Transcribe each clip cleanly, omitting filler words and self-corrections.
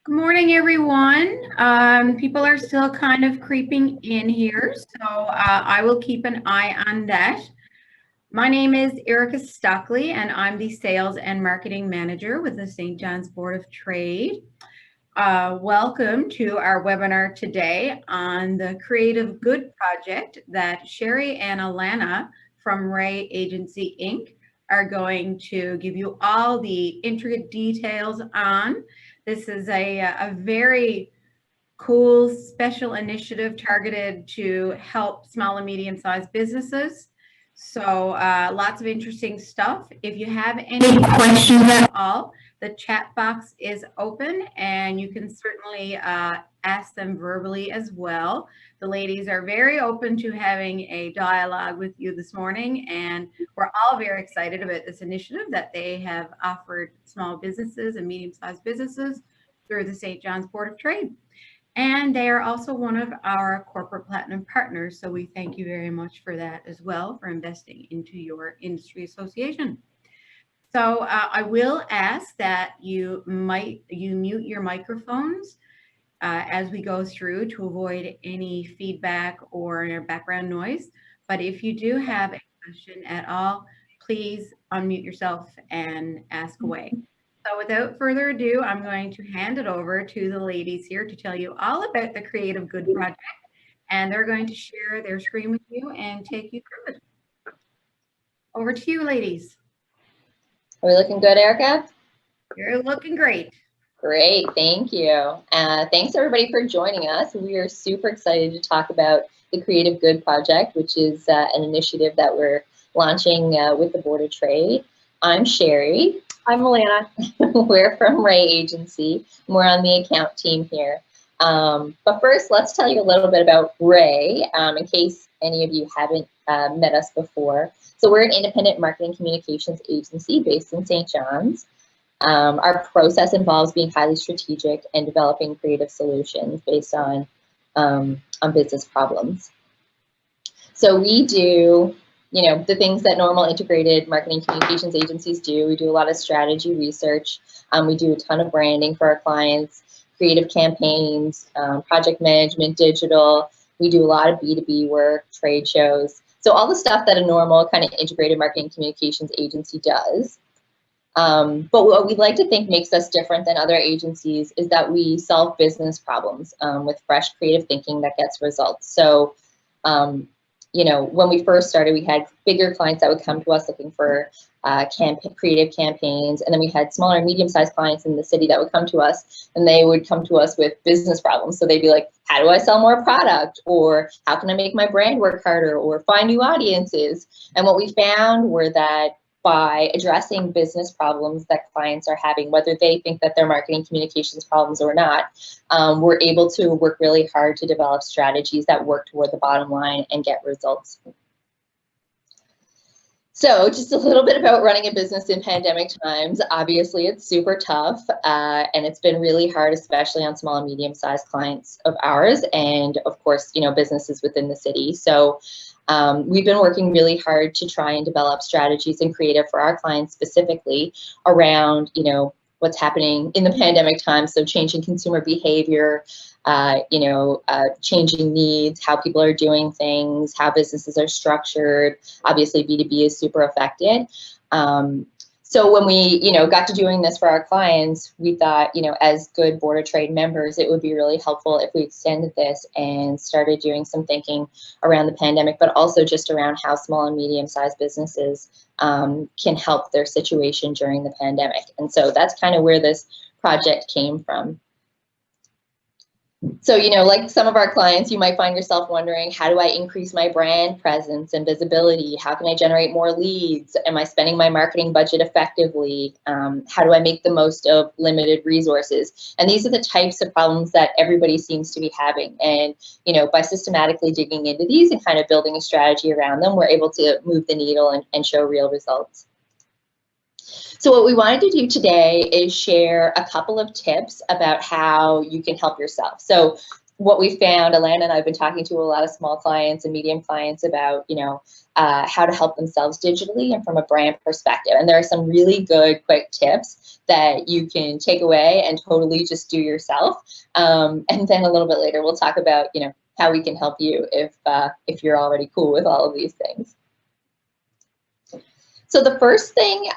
Good morning, everyone. People are still kind of creeping in here, so I will keep an eye on that. My name is Erica Stockley, and I'm the Sales and Marketing Manager with the St. John's Board of Trade. Welcome to our webinar today on the Creative Good project that Sherry and Alana from Ray Agency, Inc. are going to give you all the intricate details on. This is a very cool special initiative targeted to help small and medium-sized businesses. So lots of interesting stuff. If you have any questions at all, the chat box is open and you can certainly ask them verbally as well. The ladies are very open to having a dialogue with you this morning, and we're all very excited about this initiative that they have offered small businesses and medium-sized businesses through the St. John's Board of Trade. And they are also one of our corporate platinum partners. So we thank you very much for that as well, for investing into your industry association. So I will ask that you mute your microphones as we go through to avoid any feedback or background noise. But if you do have a question at all, please unmute yourself and ask away. So without further ado, I'm going to hand it over to the ladies here to tell you all about the Creative Good project, and they're going to share their screen with you and take you through it. Over to you, ladies. Are we looking good, Erica? You're looking great. Great, thank you. Thanks everybody for joining us. We are super excited to talk about the Creative Good project, which is an initiative that we're launching with the Board of Trade. I'm Sherry. I'm Alana. We're from Ray Agency. We're on the account team here. But first, let's tell you a little bit about Ray, in case any of you haven't met us before. So we're an independent marketing communications agency based in St. John's. Our process involves being highly strategic and developing creative solutions based on business problems. So we do, you know, the things that normal integrated marketing communications agencies do. We do a lot of strategy research. We do a ton of branding for our clients, creative campaigns, project management, digital. We do a lot of B2B work, trade shows. So all the stuff that a normal kind of integrated marketing communications agency does. But what we like to think makes us different than other agencies is that we solve business problems with fresh creative thinking that gets results. So, you know, when we first started, we had bigger clients that would come to us looking for creative campaigns. And then we had smaller and medium-sized clients in the city that would come to us, and they would come to us with business problems. So they'd be like, how do I sell more product? Or how can I make my brand work harder? Or find new audiences? And what we found were that by addressing business problems that clients are having, whether they think that they're marketing communications problems or not, we're able to work really hard to develop strategies that work toward the bottom line and get results. So just a little bit about running a business in pandemic times. Obviously, it's super tough, and it's been really hard, especially on small and medium-sized clients of ours, and of course, you know, businesses within the city. So we've been working really hard to try and develop strategies and creative for our clients specifically around, you know, what's happening in the pandemic time. So changing consumer behavior, you know, changing needs, how people are doing things, how businesses are structured. Obviously, B2B is super affected. So when we, you know, got to doing this for our clients, we thought, you know, as good Board of Trade members, it would be really helpful if we extended this and started doing some thinking around the pandemic, but also just around how small and medium-sized businesses can help their situation during the pandemic. And so that's kind of where this project came from. So, you know, like some of our clients, you might find yourself wondering, how do I increase my brand presence and visibility? How can I generate more leads? Am I spending my marketing budget effectively? How do I make the most of limited resources? And these are the types of problems that everybody seems to be having. And, you know, by systematically digging into these and kind of building a strategy around them, we're able to move the needle and show real results. So what we wanted to do today is share a couple of tips about how you can help yourself. So what we found, Alana and I have been talking to a lot of small clients and medium clients about, how to help themselves digitally and from a brand perspective. And there are some really good quick tips that you can take away and totally just do yourself. And then a little bit later, we'll talk about, how we can help you if you're already cool with all of these things. So the first thing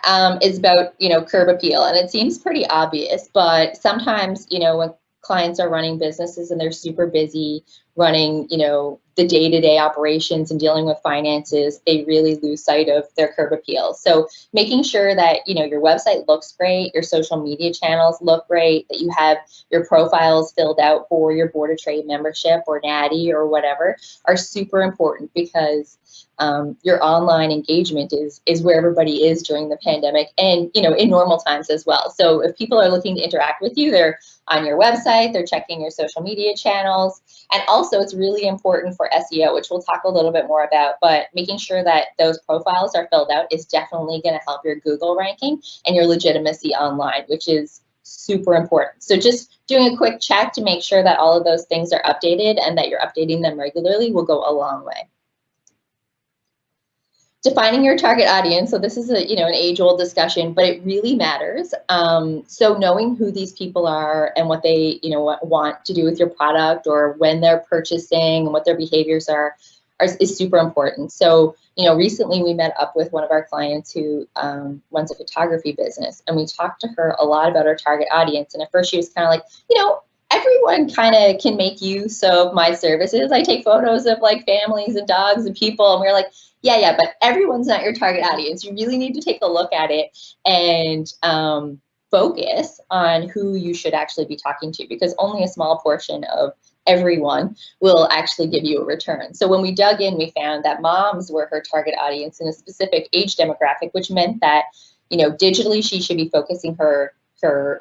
is about, curb appeal, and it seems pretty obvious, but sometimes, when clients are running businesses and they're super busy running, the day-to-day operations and dealing with finances, they really lose sight of their curb appeal. So making sure that, your website looks great, your social media channels look great, that you have your profiles filled out for your Board of Trade membership or Natty or whatever are super important, because your online engagement is where everybody is during the pandemic and, in normal times as well. So if people are looking to interact with you, they're on your website, they're checking your social media channels. And also it's really important for SEO, which we'll talk a little bit more about, but making sure that those profiles are filled out is definitely going to help your Google ranking and your legitimacy online, which is super important. So just doing a quick check to make sure that all of those things are updated and that you're updating them regularly will go a long way. Defining your target audience. So this is an age-old discussion, but it really matters. So knowing who these people are and what they want to do with your product, or when they're purchasing and what their behaviors are is super important. So recently we met up with one of our clients who runs a photography business, and we talked to her a lot about our target audience. And at first she was kind of like, everyone kind of can make use of my services. I take photos of like families and dogs and people, and we were like, yeah, but everyone's not your target audience. You really need to take a look at it and focus on who you should actually be talking to, because only a small portion of everyone will actually give you a return. So when we dug in, we found that moms were her target audience in a specific age demographic, which meant that, digitally she should be focusing her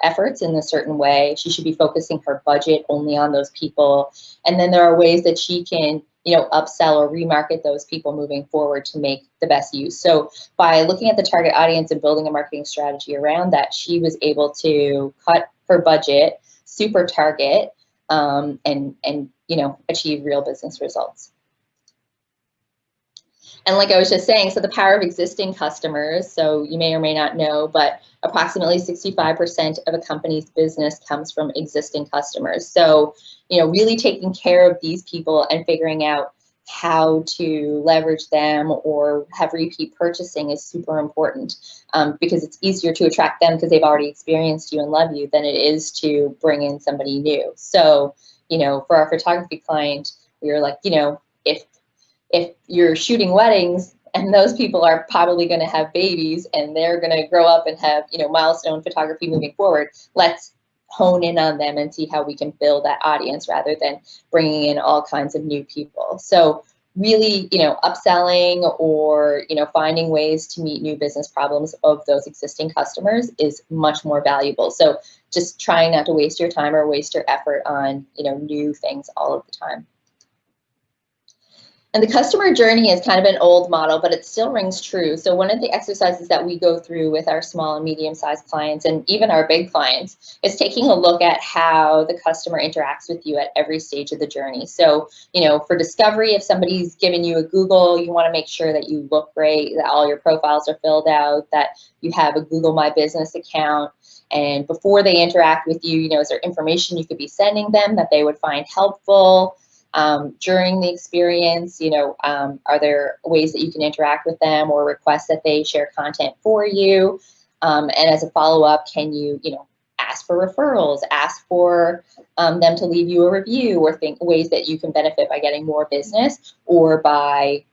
efforts in a certain way. She should be focusing her budget only on those people. And then there are ways that she can upsell or remarket those people moving forward to make the best use. So by looking at the target audience and building a marketing strategy around that, she was able to cut her budget, super target, and achieve real business results. And like I was just saying, so the power of existing customers, so you may or may not know, but approximately 65% of a company's business comes from existing customers. So, really taking care of these people and figuring out how to leverage them or have repeat purchasing is super important, because it's easier to attract them because they've already experienced you and love you than it is to bring in somebody new. So, for our photography client, we were like, if you're shooting weddings and those people are probably going to have babies and they're going to grow up and have, milestone photography moving forward, let's hone in on them and see how we can build that audience rather than bringing in all kinds of new people. So really, upselling or, finding ways to meet new business problems of those existing customers is much more valuable. So just trying not to waste your time or waste your effort on, new things all of the time. And the customer journey is kind of an old model, but it still rings true. So one of the exercises that we go through with our small and medium-sized clients, and even our big clients, is taking a look at how the customer interacts with you at every stage of the journey. So, for discovery, if somebody's given you a Google, you want to make sure that you look great, that all your profiles are filled out, that you have a Google My Business account. And before they interact with you, is there information you could be sending them that they would find helpful? During the experience, are there ways that you can interact with them or request that they share content for you? And as a follow-up, can you, ask for referrals, ask for them to leave you a review, or think ways that you can benefit by getting more business or by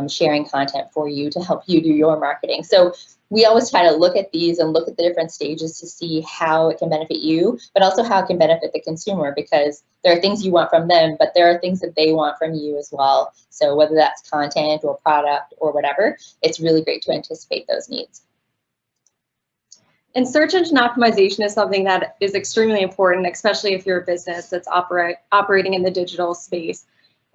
sharing content for you to help you do your marketing. So we always try to look at these and look at the different stages to see how it can benefit you, but also how it can benefit the consumer, because there are things you want from them, but there are things that they want from you as well. So whether that's content or product or whatever, it's really great to anticipate those needs. And search engine optimization is something that is extremely important, especially if you're a business that's operating in the digital space.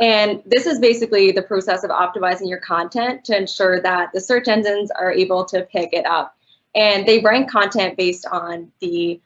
And this is basically the process of optimizing your content to ensure that the search engines are able to pick it up. And they rank content based on the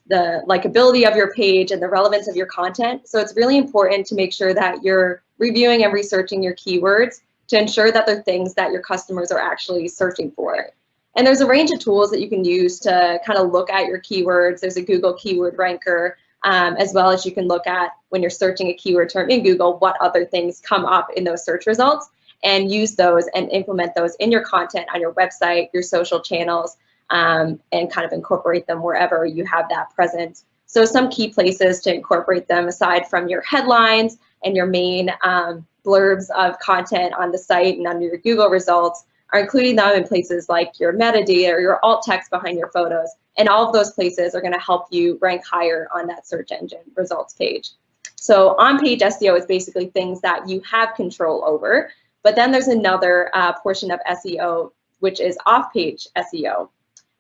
the likability of your page and the relevance of your content. So it's really important to make sure that you're reviewing and researching your keywords to ensure that they're things that your customers are actually searching for. And there's a range of tools that you can use to kind of look at your keywords. There's a Google keyword ranker, as well as you can look at, when you're searching a keyword term in Google, what other things come up in those search results, and use those and implement those in your content on your website, your social channels, and kind of incorporate them wherever you have that presence. So some key places to incorporate them, aside from your headlines and your main blurbs of content on the site and under your Google results, are including them in places like your metadata or your alt text behind your photos. And all of those places are going to help you rank higher on that search engine results page. So on-page SEO is basically things that you have control over. But then there's another portion of SEO, which is off-page SEO.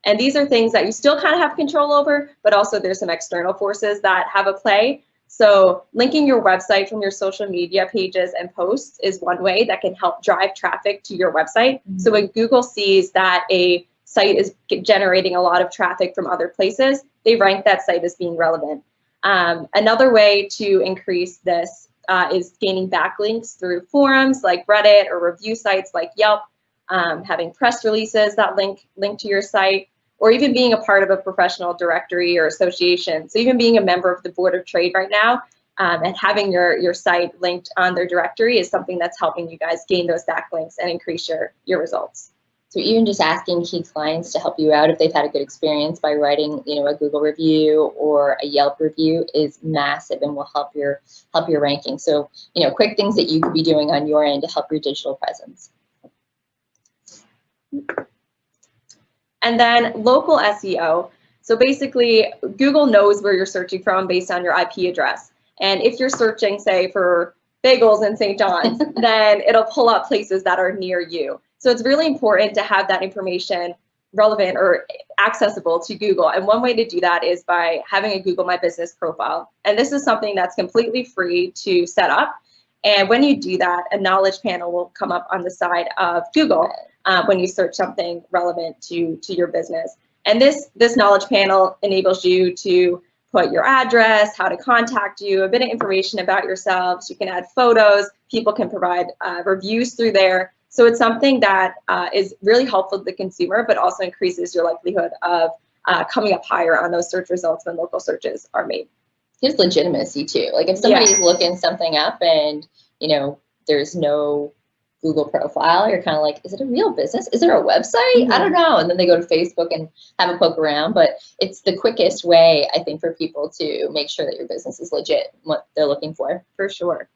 And these are things that you still kind of have control over, but also there's some external forces that have a play. So linking your website from your social media pages and posts is one way that can help drive traffic to your website. Mm-hmm. So when Google sees that a site is generating a lot of traffic from other places, they rank that site as being relevant. Another way to increase this is gaining backlinks through forums like Reddit or review sites like Yelp, having press releases that link to your site, or even being a part of a professional directory or association. So even being a member of the Board of Trade right now and having your site linked on their directory is something that's helping you guys gain those backlinks and increase your results. So even just asking key clients to help you out if they've had a good experience by writing, a Google review or a Yelp review is massive and will help your ranking. So, quick things that you could be doing on your end to help your digital presence. And then local SEO. So basically, Google knows where you're searching from based on your IP address. And if you're searching, say, for bagels in St. John's, then it'll pull up places that are near you. So it's really important to have that information relevant or accessible to Google. And one way to do that is by having a Google My Business profile. And this is something that's completely free to set up. And when you do that, a knowledge panel will come up on the side of Google when you search something relevant to your business. And this knowledge panel enables you to put your address, how to contact you, a bit of information about yourselves. You can add photos. People can provide reviews through there. So it's something that is really helpful to the consumer, but also increases your likelihood of coming up higher on those search results when local searches are made. There's legitimacy too. Like if somebody's looking something up and, there's no Google profile, you're kind of like, is it a real business? Is there a website? Mm-hmm. I don't know. And then they go to Facebook and have a poke around. But it's the quickest way, I think, for people to make sure that your business is legit, what they're looking for sure.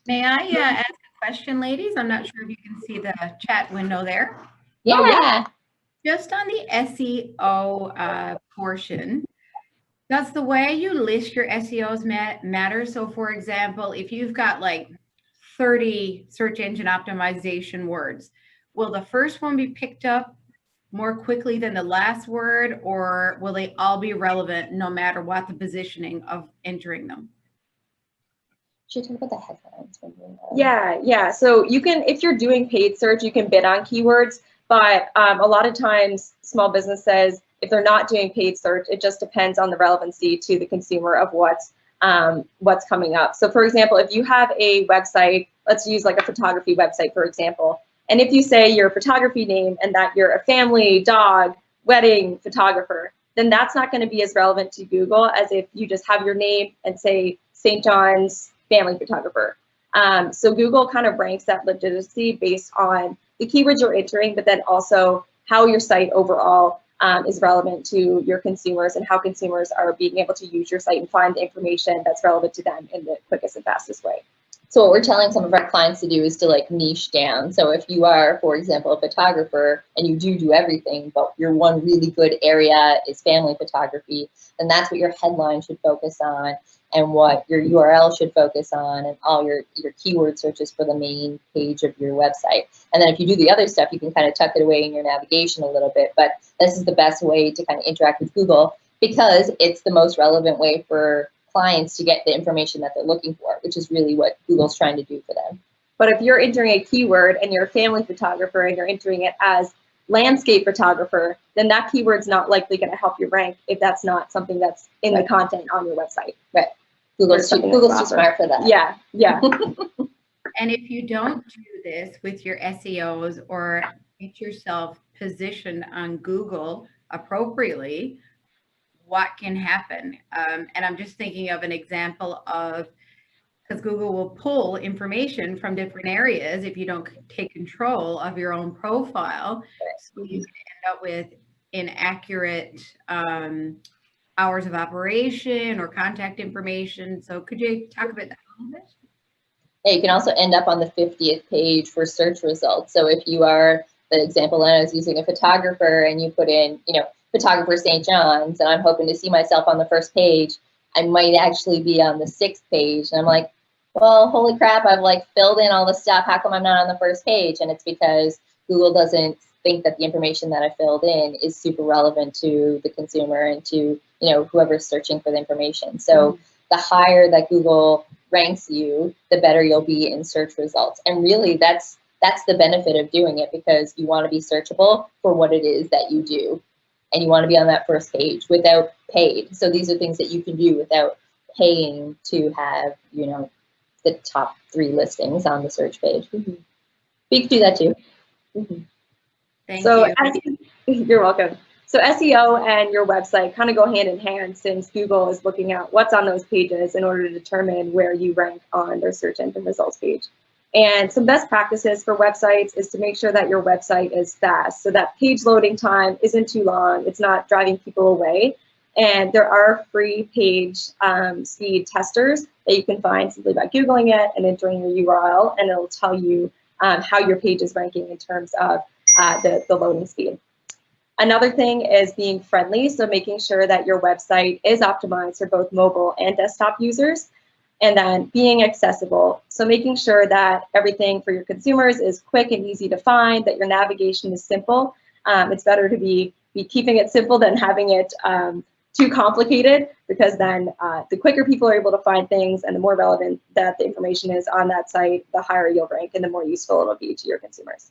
May I ask a question, ladies? I'm not sure if you can see the chat window there. Yeah. Oh, yeah. Just on the SEO portion, does the way you list your SEOs matter? So for example, if you've got like 30 search engine optimization words, will the first one be picked up more quickly than the last word, or will they all be relevant no matter what the positioning of entering them? Should we talk about the headlines? Yeah. So you can, if you're doing paid search, you can bid on keywords, but a lot of times small businesses, if they're not doing paid search, it just depends on the relevancy to the consumer of what's coming up. So for example, if you have a website, let's use like a photography website, for example, and if you say your photography name and that you're a family, dog, wedding photographer, then that's not going to be as relevant to Google as if you just have your name and say St. John's family photographer. So Google kind of ranks that legitimacy based on the keywords you're entering, but then also how your site overall is relevant to your consumers and how consumers are being able to use your site and find the information that's relevant to them in the quickest and fastest way. So what we're telling some of our clients to do is to like niche down. So if you are, for example, a photographer and you do everything, but your one really good area is family photography, then that's what your headline should focus on and what your URL should focus on and all your keyword searches for the main page of your website. And then if you do the other stuff, you can kind of tuck it away in your navigation a little bit. But this is the best way to kind of interact with Google because it's the most relevant way for clients to get the information that they're looking for, which is really what Google's trying to do for them. But if you're entering a keyword and you're a family photographer and you're entering it as landscape photographer, then that keyword's not likely going to help you rank if that's not something that's in the content on your website. Right. Google's too smart for that. Yeah, yeah. And if you don't do this with your SEOs or get yourself positioned on Google appropriately, what can happen? And I'm just thinking of an example of, because Google will pull information from different areas if you don't take control of your own profile. So you can end up with inaccurate hours of operation or contact information. So could you talk about that a little bit? Yeah, you can also end up on the 50th page for search results. So if you are, the example I was using, a photographer, and you put in, photographer St. John's, and I'm hoping to see myself on the first page, I might actually be on the 6th page. And I'm like, well, holy crap, I've like filled in all the stuff. How come I'm not on the first page? And it's because Google doesn't think that the information that I filled in is super relevant to the consumer and to, whoever's searching for the information. So the higher that Google ranks you, the better you'll be in search results. And really that's the benefit of doing it, because you want to be searchable for what it is that you do. And you want to be on that first page without paid. So these are things that you can do without paying to have, the top 3 listings on the search page. But you can do that too. Thank you. You're welcome. So SEO and your website kind of go hand in hand, since Google is looking at what's on those pages in order to determine where you rank on their search engine results page. And some best practices for websites is to make sure that your website is fast, so that page loading time isn't too long, it's not driving people away. And there are free page speed testers that you can find simply by Googling it and entering your URL, and it'll tell you how your page is ranking in terms of the loading speed. Another thing is being friendly, so making sure that your website is optimized for both mobile and desktop users. And then being accessible, so making sure that everything for your consumers is quick and easy to find, that your navigation is simple. It's better to be keeping it simple than having it too complicated, because then the quicker people are able to find things and the more relevant that the information is on that site, the higher you'll rank and the more useful it'll be to your consumers.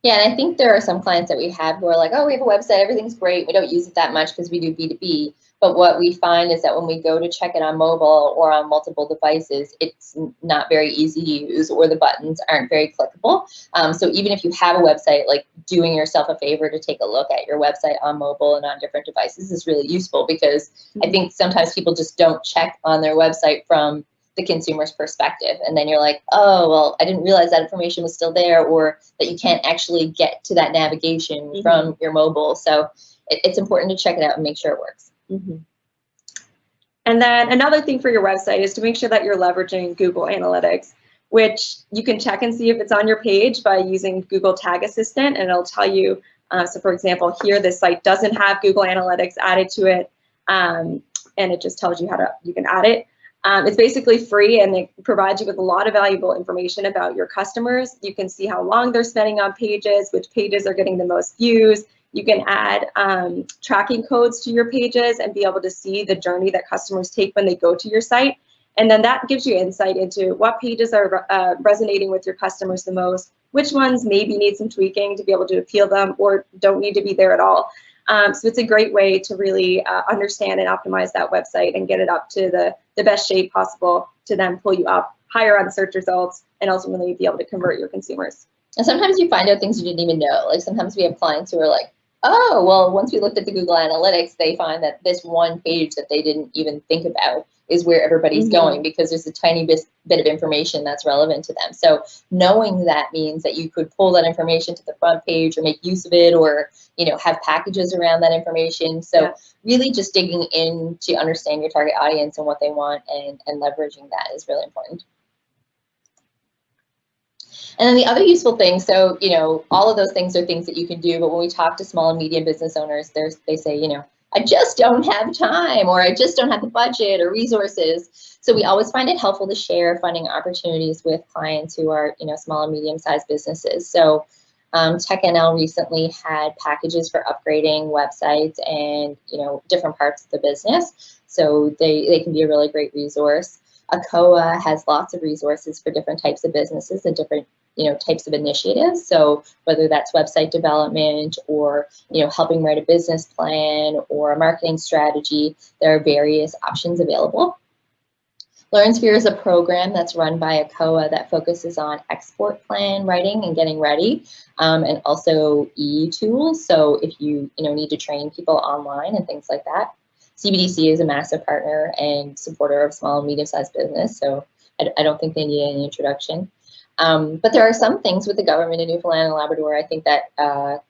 Yeah, and I think there are some clients that we have who are like, oh, we have a website, everything's great, we don't use it that much because we do B2B. But what we find is that when we go to check it on mobile or on multiple devices, it's not very easy to use, or the buttons aren't very clickable. So even if you have a website, like doing yourself a favor to take a look at your website on mobile and on different devices is really useful, because I think sometimes people just don't check on their website from the consumer's perspective. And then you're like, oh, well, I didn't realize that information was still there, or that you can't actually get to that navigation from your mobile. So it's important to check it out and make sure it works. And then another thing for your website is to make sure that you're leveraging Google Analytics, which you can check and see if it's on your page by using Google Tag Assistant, and it'll tell you, so for example, here this site doesn't have Google Analytics added to it, and it just tells you you can add it. It's basically free, and it provides you with a lot of valuable information about your customers. You can see how long they're spending on pages, which pages are getting the most views. You can add tracking codes to your pages and be able to see the journey that customers take when they go to your site. And then that gives you insight into what pages are resonating with your customers the most, which ones maybe need some tweaking to be able to appeal them or don't need to be there at all. So it's a great way to really understand and optimize that website and get it up to the best shape possible to then pull you up higher on search results and ultimately be able to convert your consumers. And sometimes you find out things you didn't even know. Like sometimes we have clients who are like, oh, well, once we looked at the Google Analytics, they find that this one page that they didn't even think about is where everybody's going, because there's a tiny bit of information that's relevant to them. So knowing that means that you could pull that information to the front page or make use of it, or have packages around that information. So really just digging in to understand your target audience and what they want, and leveraging that is really important. And then the other useful thing, so, all of those things are things that you can do, but when we talk to small and medium business owners, they say, I just don't have time, or I just don't have the budget or resources. So we always find it helpful to share funding opportunities with clients who are, small and medium-sized businesses. So TechNL recently had packages for upgrading websites and, different parts of the business. So they can be a really great resource. ACOA has lots of resources for different types of businesses and different, types of initiatives. So whether that's website development or, helping write a business plan or a marketing strategy, there are various options available. LearnSphere is a program that's run by a COA that focuses on export plan writing and getting ready, and also e-tools. So if you, need to train people online and things like that. CBDC is a massive partner and supporter of small and medium-sized business, so I don't think they need any introduction. But there are some things with the government in Newfoundland and Labrador I think that,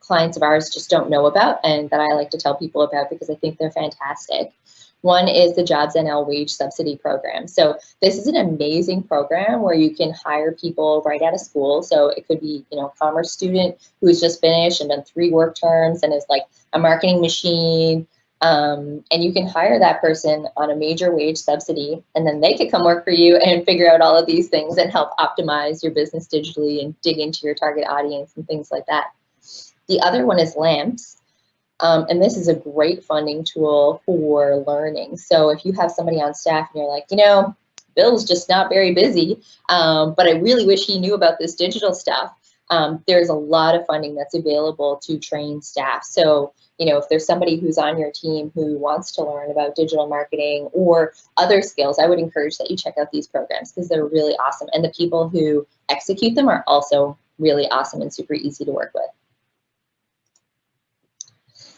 clients of ours just don't know about and that I like to tell people about because I think they're fantastic. One is the Jobs NL Wage Subsidy Program. So this is an amazing program where you can hire people right out of school. So it could be, a commerce student who's just finished and done 3 work terms and is like a marketing machine. And you can hire that person on a major wage subsidy, and then they could come work for you and figure out all of these things and help optimize your business digitally and dig into your target audience and things like that. The other one is LAMPS. And this is a great funding tool for learning. So if you have somebody on staff and you're like, Bill's just not very busy, but I really wish he knew about this digital stuff, there's a lot of funding that's available to train staff. So, if there's somebody who's on your team who wants to learn about digital marketing or other skills, I would encourage that you check out these programs because they're really awesome. And the people who execute them are also really awesome and super easy to work with.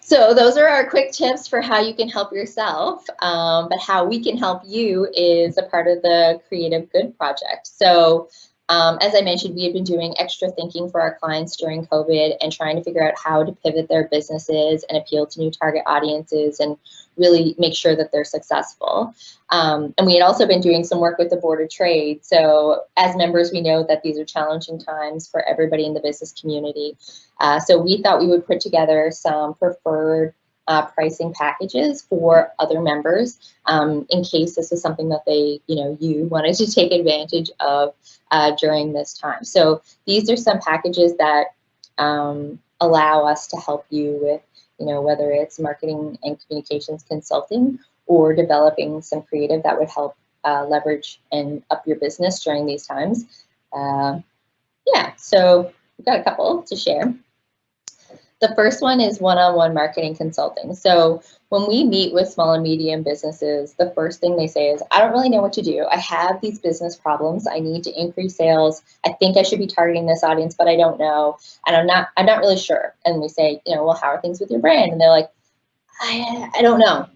So those are our quick tips for how you can help yourself, but how we can help you is a part of the Creative Good Project. So as I mentioned, we have been doing extra thinking for our clients during COVID and trying to figure out how to pivot their businesses and appeal to new target audiences and really make sure that they're successful. And we had also been doing some work with the Board of Trade. So as members, we know that these are challenging times for everybody in the business community. So we thought we would put together some preferred pricing packages for other members in case this is something that they, you wanted to take advantage of during this time. So these are some packages that allow us to help you with, whether it's marketing and communications consulting or developing some creative that would help leverage and up your business during these times. Yeah, so we've got a couple to share. The first one is one-on-one marketing consulting. So when we meet with small and medium businesses, the first thing they say is, I don't really know what to do. I have these business problems. I need to increase sales. I think I should be targeting this audience, but I don't know. And I'm not really sure. And we say, well, how are things with your brand? And they're like, I don't know.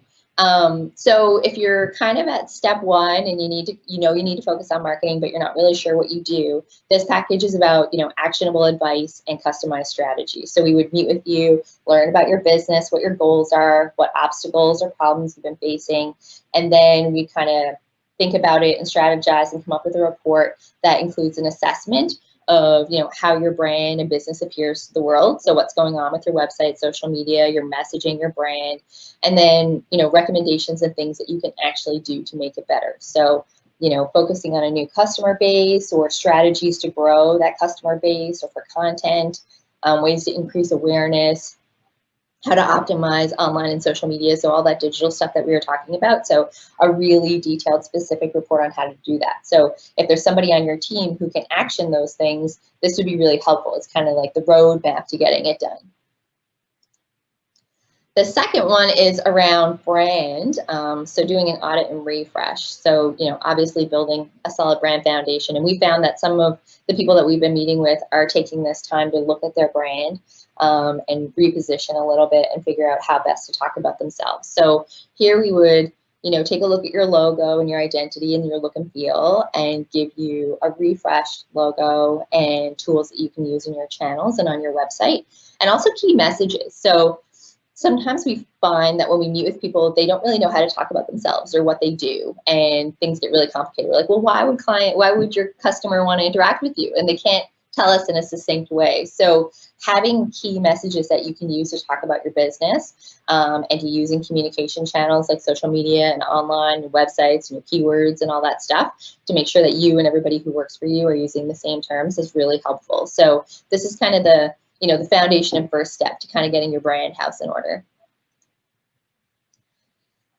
So if you're kind of at step 1 and you need to focus on marketing, but you're not really sure what you do, this package is about, actionable advice and customized strategies. So we would meet with you, learn about your business, what your goals are, what obstacles or problems you've been facing, and then we kind of think about it and strategize and come up with a report that includes an assessment of how your brand and business appears to the world. So what's going on with your website, social media, your messaging, your brand, and then recommendations and things that you can actually do to make it better. So focusing on a new customer base or strategies to grow that customer base or for content, ways to increase awareness, how to optimize online and social media, so all that digital stuff that we were talking about. So a really detailed, specific report on how to do that. So if there's somebody on your team who can action those things, this would be really helpful. It's kind of like the roadmap to getting it done. The second one is around brand, so doing an audit and refresh. So, obviously building a solid brand foundation. And we found that some of the people that we've been meeting with are taking this time to look at their brand and reposition a little bit and figure out how best to talk about themselves. So here we would, take a look at your logo and your identity and your look and feel and give you a refreshed logo and tools that you can use in your channels and on your website, and also key messages. So sometimes we find that when we meet with people, they don't really know how to talk about themselves or what they do, and things get really complicated. We're like, well, why would your customer want to interact with you? And they can't tell us in a succinct way. So having key messages that you can use to talk about your business and to use in communication channels like social media and online and websites and your keywords and all that stuff to make sure that you and everybody who works for you are using the same terms is really helpful. So this is kind of the the foundation and first step to kind of getting your brand house in order.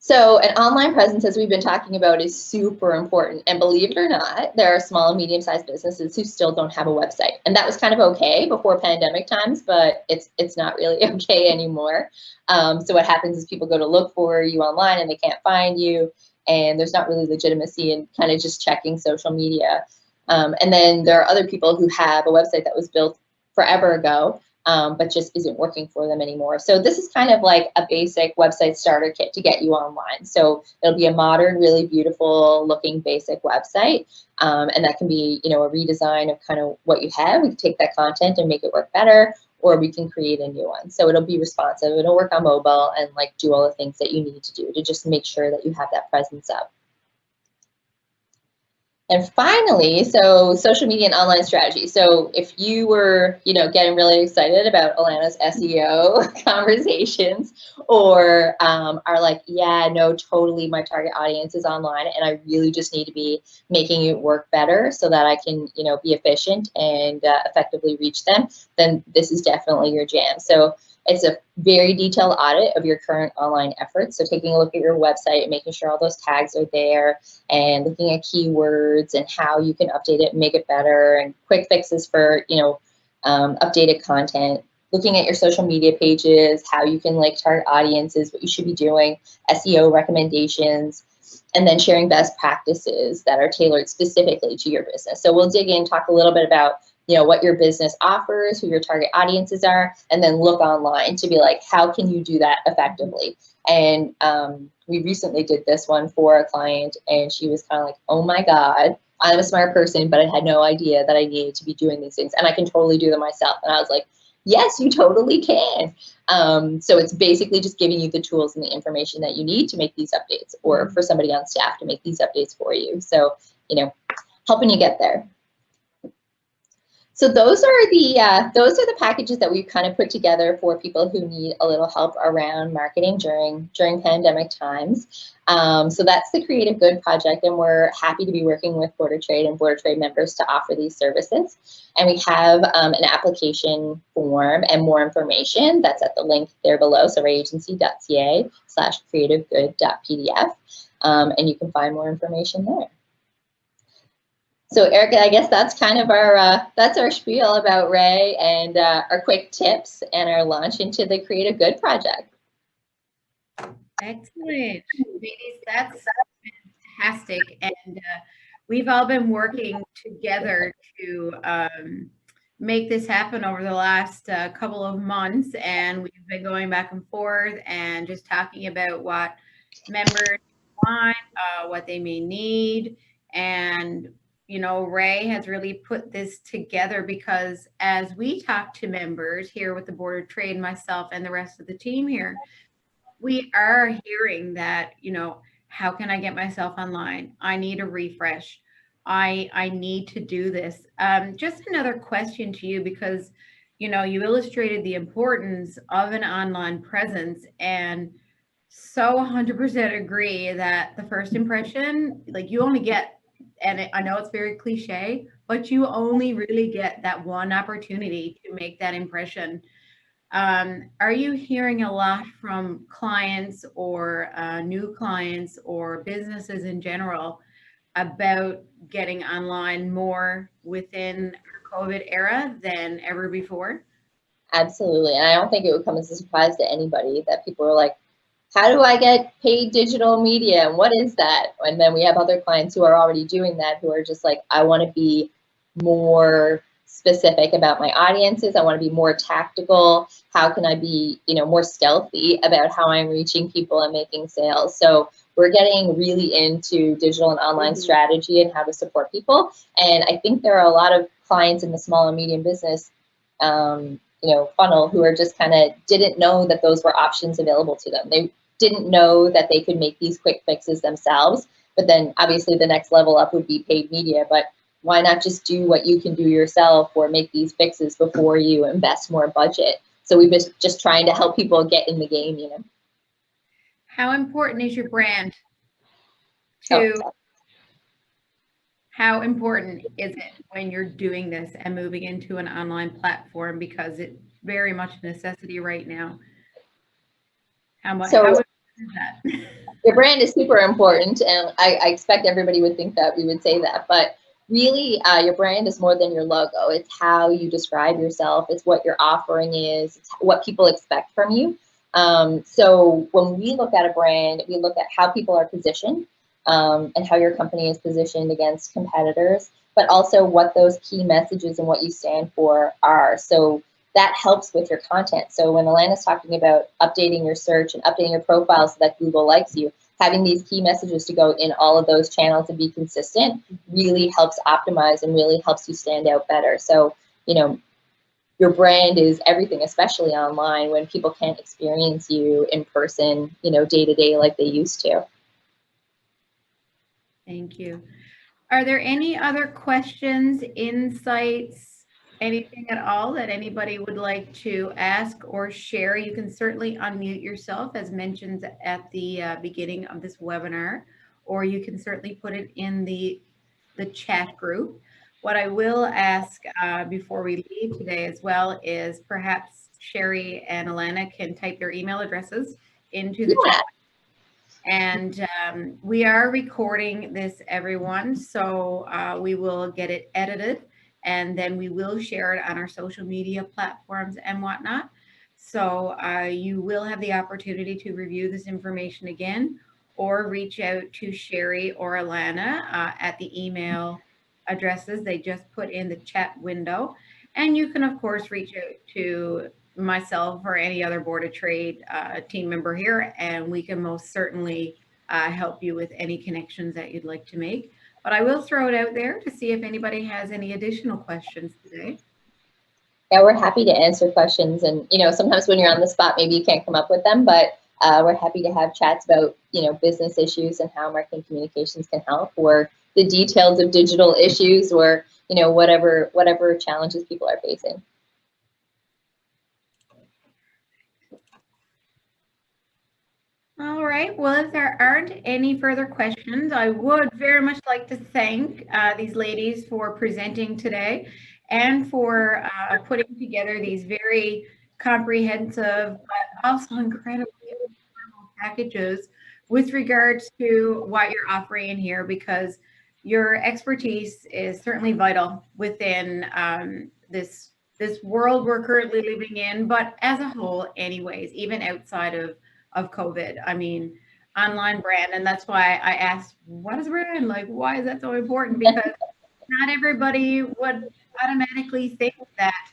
So an online presence, as we've been talking about, is super important. And believe it or not, there are small and medium-sized businesses who still don't have a website. And that was kind of okay before pandemic times, but it's not really okay anymore. So what happens is people go to look for you online and they can't find you, and there's not really legitimacy in kind of just checking social media. And then there are other people who have a website that was built forever ago, but just isn't working for them anymore. So this is kind of like a basic website starter kit to get you online. So it'll be a modern, really beautiful looking basic website. And that can be, you know, a redesign of kind of what you have. We can take that content and make it work better, or we can create a new one. So it'll be responsive, it'll work on mobile, and like do all the things that you need to do to just make sure that you have that presence up. And finally, so social media and online strategy. So if you were, you know, getting really excited about Alana's SEO conversations, or are like, yeah, no, totally, my target audience is online and I really just need to be making it work better so that I can, you know, be efficient and effectively reach them, then this is definitely your jam. So it's a very detailed audit of your current online efforts. So taking a look at your website and making sure all those tags are there, and looking at keywords and how you can update it and make it better, and quick fixes for, you know, updated content. Looking at your social media pages, how you can like target audiences, what you should be doing, SEO recommendations, and then sharing best practices that are tailored specifically to your business. So we'll dig in, talk a little bit about, you know, what your business offers, who your target audiences are, and then look online to be like, how can you do that effectively? And we recently did this one for a client, and she was kind of like, oh my God, I'm a smart person, but I had no idea that I needed to be doing these things, and I can totally do them myself. And I was like, yes, you totally can. So it's basically just giving you the tools and the information that you need to make these updates, or for somebody on staff to make these updates for you. So, you know, helping you get there. So those are the packages that we've kind of put together for people who need a little help around marketing during pandemic times. So that's the Creative Good project, and we're happy to be working with Board of Trade and Board of Trade members to offer these services. And we have an application form and more information that's at the link there below, so rayagency.ca/creativegood.pdf, and you can find more information there. So Erica, I guess that's kind of that's our spiel about Ray and our quick tips and our launch into the Creative Good project. Excellent, ladies, that's fantastic. And we've all been working together to make this happen over the last couple of months, and we've been going back and forth and just talking about what members want, what they may need. And you know, Ray has really put this together, because as we talk to members here with the Board of Trade, myself and the rest of the team here, we are hearing that, you know, how can I get myself online? I need a refresh. I need to do this. Just another question to you, because, you know, you illustrated the importance of an online presence, and so 100% agree that the first impression, like, you only get, and I know it's very cliche, but you only really get that one opportunity to make that impression. Are you hearing a lot from clients or new clients or businesses in general about getting online more within our COVID era than ever before? Absolutely, and I don't think it would come as a surprise to anybody that people are like, how do I get paid digital media, and what is that? And then we have other clients who are already doing that, who are just like, I want to be more specific about my audiences. I want to be more tactical. How can I be, you know, more stealthy about how I'm reaching people and making sales? So we're getting really into digital and online strategy and how to support people. And I think there are a lot of clients in the small and medium business you know, funnel who are just kind of didn't know that those were options available to them. They didn't know that they could make these quick fixes themselves. But then obviously the next level up would be paid media. But why not just do what you can do yourself, or make these fixes before you invest more budget? So we've been just trying to help people get in the game, you know. How important is your brand to How important is it when you're doing this and moving into an online platform, because it's very much a necessity right now? How much? So Your brand is super important, and I expect everybody would think that we would say that, but really your brand is more than your logo. It's how you describe yourself. It's what your offering is. It's what people expect from you. So when we look at a brand, we look at how people are positioned and how your company is positioned against competitors, but also what those key messages and what you stand for are. So that helps with your content. So when Alana's talking about updating your search and updating your profile so that Google likes you, having these key messages to go in all of those channels and be consistent really helps optimize and really helps you stand out better. So, you know, your brand is everything, especially online when people can't experience you in person, you know, day to day like they used to. Thank you. Are there any other questions, insights, anything at all that anybody would like to ask or share? You can certainly unmute yourself as mentioned at the beginning of this webinar, or you can certainly put it in the chat group. What I will ask before we leave today as well is perhaps Sherry and Alana can type their email addresses into the chat. And we are recording this, everyone, so we will get it edited and then we will share it on our social media platforms and whatnot. So you will have the opportunity to review this information again or reach out to Sherry or Alana at the email addresses they just put in the chat window. And you can, of course, reach out to myself or any other Board of Trade team member here, and we can most certainly help you with any connections that you'd like to make. But I will throw it out there to see if anybody has any additional questions today. Yeah, we're happy to answer questions, and you know, sometimes when you're on the spot, maybe you can't come up with them, but we're happy to have chats about, you know, business issues and how marketing communications can help, or the details of digital issues, or you know, whatever challenges people are facing. All right, well, if there aren't any further questions, I would very much like to thank these ladies for presenting today and for putting together these very comprehensive, but also incredibly packages with regards to what you're offering in here, because your expertise is certainly vital within this world we're currently living in, but as a whole anyways, even outside of COVID. I mean, online brand. And that's why I asked, what is brand? Like, why is that so important? Because not everybody would automatically think that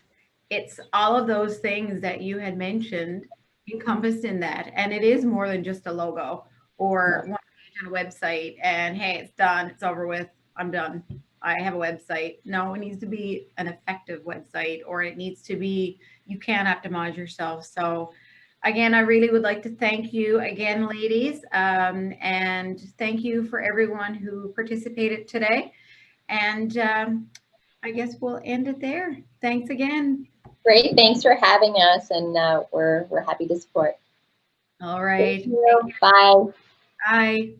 it's all of those things that you had mentioned encompassed in that. And it is more than just a logo or one page on a website and hey, it's done, it's over with, I'm done, I have a website. No, it needs to be an effective website, or it needs to be, you can optimize yourself. So again, I really would like to thank you again, ladies, and thank you for everyone who participated today. And I guess we'll end it there. Thanks again. Great, thanks for having us, and we're happy to support. All right. Thank you. Bye. Bye.